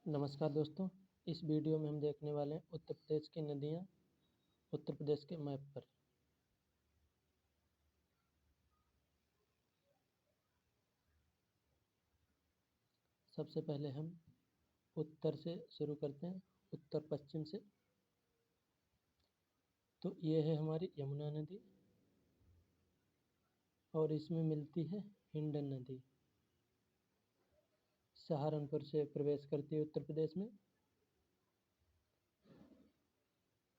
नमस्कार दोस्तों, इस वीडियो में हम देखने वाले हैं उत्तर प्रदेश की नदियाँ उत्तर प्रदेश के मैप पर। सबसे पहले हम उत्तर से शुरू करते हैं, उत्तर पश्चिम से। तो ये है हमारी यमुना नदी और इसमें मिलती है हिंडन नदी। सहारनपुर से प्रवेश करती है उत्तर प्रदेश में।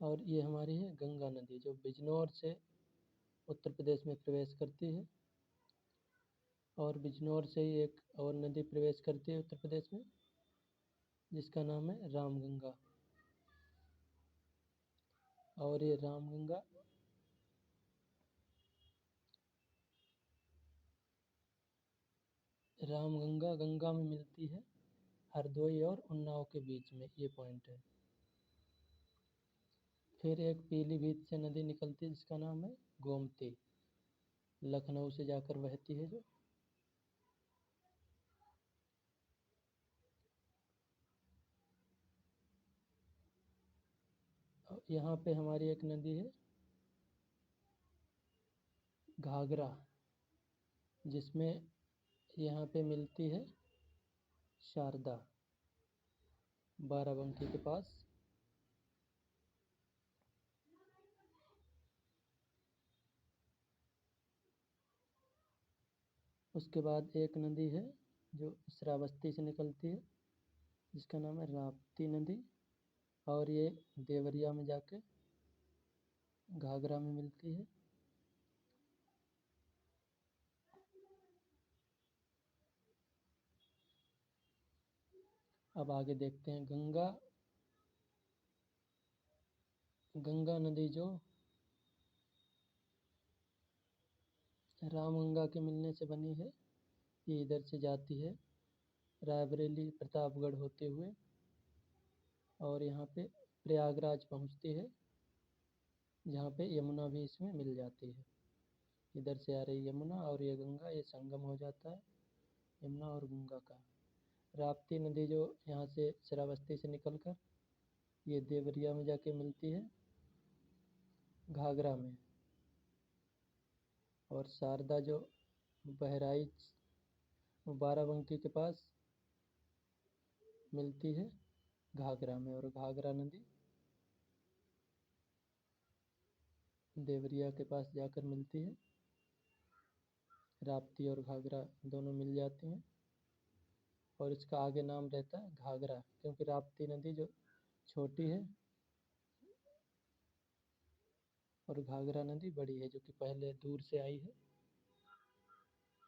और ये हमारी है गंगा नदी, जो बिजनौर से उत्तर प्रदेश में प्रवेश करती है। और बिजनौर से ही एक और नदी प्रवेश करती है उत्तर प्रदेश में, जिसका नाम है रामगंगा। और ये रामगंगा गंगा में मिलती है हरदोई और उन्नाव के बीच में, ये पॉइंट है। फिर एक पीलीभीत से नदी निकलती है जिसका नाम है गोमती, लखनऊ से जाकर बहती है जो। यहाँ पे हमारी एक नदी है घाघरा, जिसमें यहाँ पे मिलती है शारदा, बाराबंकी के पास। उसके बाद एक नदी है जो श्रावस्ती से निकलती है, जिसका नाम है राप्ती नदी। और ये देवरिया में जाके घाघरा में मिलती है। अब आगे देखते हैं गंगा नदी, जो रामगंगा के मिलने से बनी है। ये इधर से जाती है रायबरेली, प्रतापगढ़ होते हुए, और यहाँ पे प्रयागराज पहुँचती है, जहाँ पे यमुना भी इसमें मिल जाती है। इधर से आ रही यमुना और ये गंगा, ये संगम हो जाता है यमुना और गंगा का। राप्ती नदी जो यहाँ से श्रावस्ती से निकलकर ये देवरिया में जाके मिलती है घाघरा में। और शारदा जो बहराइच बाराबंकी के पास मिलती है घाघरा में। और घाघरा नदी देवरिया के पास जाकर मिलती है। राप्ती और घाघरा दोनों मिल जाती हैं और इसका आगे नाम रहता है घाघरा, क्योंकि राप्ती नदी जो छोटी है और घाघरा नदी बड़ी है, जो कि पहले दूर से आई है।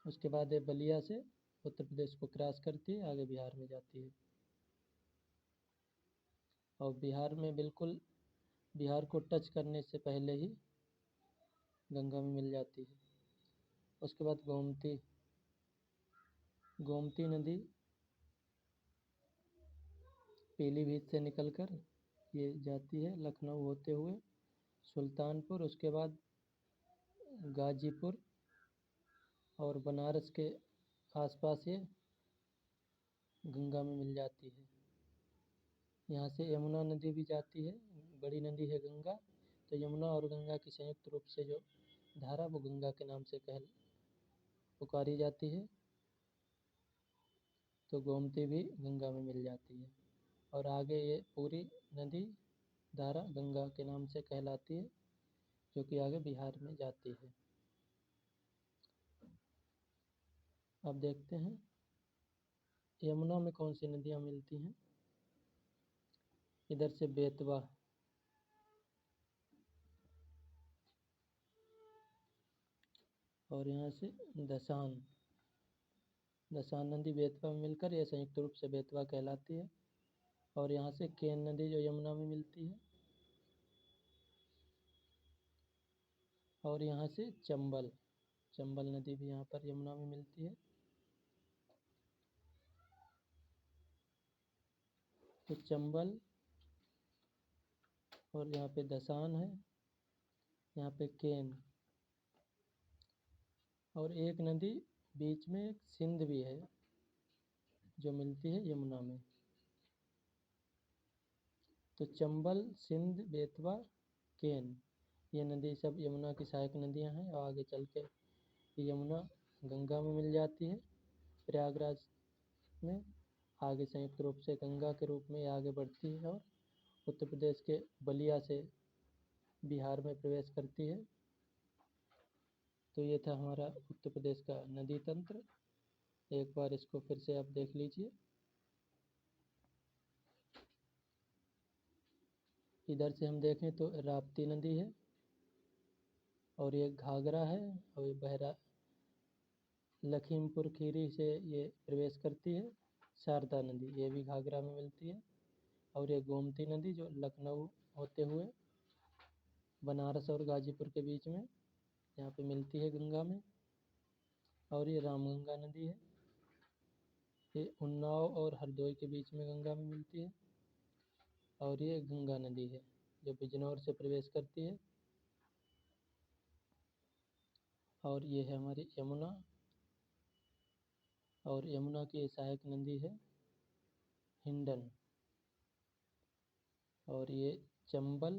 उसके बाद ये बलिया से उत्तर प्रदेश को क्रॉस करती है, आगे बिहार में जाती है। और बिहार में बिल्कुल बिहार को टच करने से पहले ही गंगा में मिल जाती है। उसके बाद गोमती नदी पीलीभीत से निकलकर ये जाती है लखनऊ होते हुए सुल्तानपुर, उसके बाद गाजीपुर और बनारस के आसपास ये गंगा में मिल जाती है। यहाँ से यमुना नदी भी जाती है, बड़ी नदी है गंगा। तो यमुना और गंगा की संयुक्त रूप से जो धारा, वो गंगा के नाम से पुकारी जाती है। तो गोमती भी गंगा में मिल जाती है और आगे ये पूरी नदी धारा गंगा के नाम से कहलाती है, जो कि आगे बिहार में जाती है। अब देखते हैं यमुना में कौन सी नदियाँ मिलती हैं। इधर से बेतवा, और यहाँ से दसान नदी बेतवा में मिलकर यह संयुक्त रूप से बेतवा कहलाती है। और यहाँ से केन नदी जो यमुना में मिलती है। और यहाँ से चंबल नदी भी यहाँ पर यमुना में मिलती है। तो चंबल, और यहाँ पे दसान है, यहाँ पे केन, और एक नदी बीच में एक सिंध भी है जो मिलती है यमुना में। तो चंबल, सिंध, बेतवा, केन, ये नदी सब यमुना की सहायक नदियां हैं। और आगे चल के यमुना गंगा में मिल जाती है प्रयागराज में। आगे संयुक्त रूप से गंगा के रूप में आगे बढ़ती है और उत्तर प्रदेश के बलिया से बिहार में प्रवेश करती है। तो ये था हमारा उत्तर प्रदेश का नदी तंत्र। एक बार इसको फिर से आप देख लीजिए। इधर से हम देखें तो राप्ती नदी है और ये घाघरा है और ये बहरा लखीमपुर खीरी से ये प्रवेश करती है। शारदा नदी ये भी घाघरा में मिलती है। और ये गोमती नदी जो लखनऊ होते हुए बनारस और गाजीपुर के बीच में यहाँ पे मिलती है गंगा में। और ये रामगंगा नदी है, ये उन्नाव और हरदोई के बीच में गंगा में मिलती है। और ये गंगा नदी है जो बिजनौर से प्रवेश करती है। और ये है हमारी यमुना, और यमुना की सहायक नदी है हिंडन। और ये चंबल,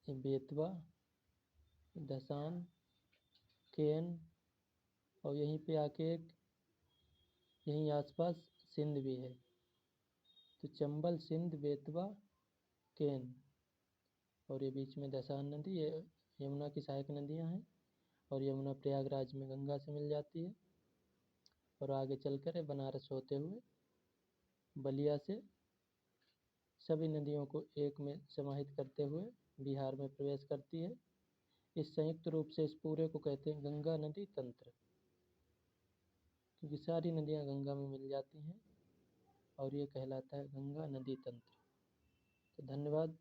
ये बेतवा, दसान, केन, और यहीं पे आके एक यहीं आसपास सिंध भी है। तो चंबल, सिंध, बेतवा, केन, और ये बीच में दसान नदी, ये यमुना की सहायक नदियां हैं। और यमुना प्रयागराज में गंगा से मिल जाती है और आगे चलकर बनारस होते हुए बलिया से सभी नदियों को एक में समाहित करते हुए बिहार में प्रवेश करती है। इस संयुक्त रूप से इस पूरे को कहते हैं गंगा नदी तंत्र, क्योंकि सारी नदियां गंगा में मिल जाती हैं और ये कहलाता है गंगा नदी तंत्र। तो धन्यवाद।